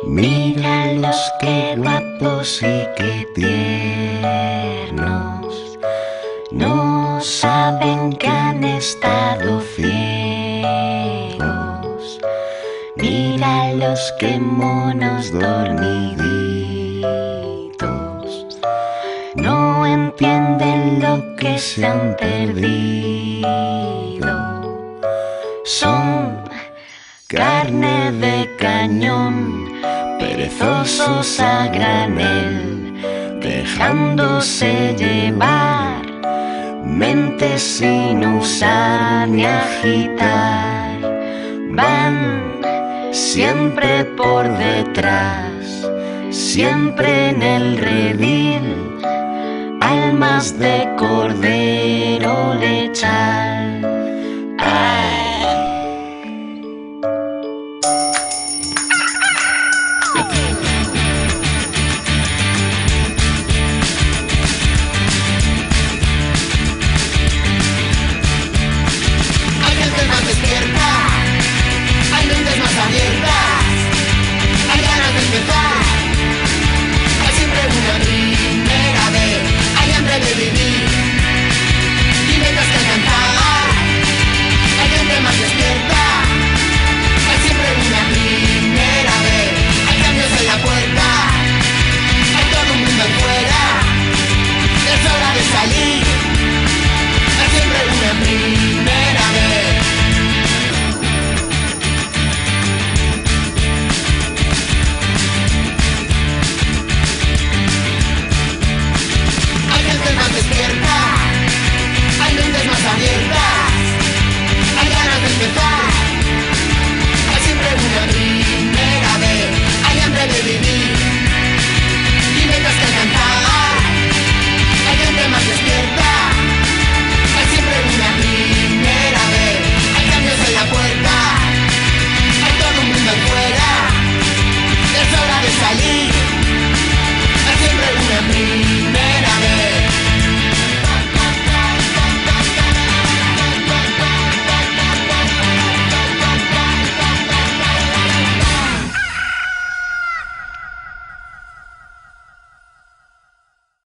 Míralos qué guapos y qué tiernos, no saben que han estado ciegos. Míralos qué monos dormiditos, no entienden lo que se han perdido. Son carne de cañón, perezosos a granel, dejándose llevar, mentes sin usar ni agitar. Van siempre por detrás, siempre en el redil, almas de cordero le echan.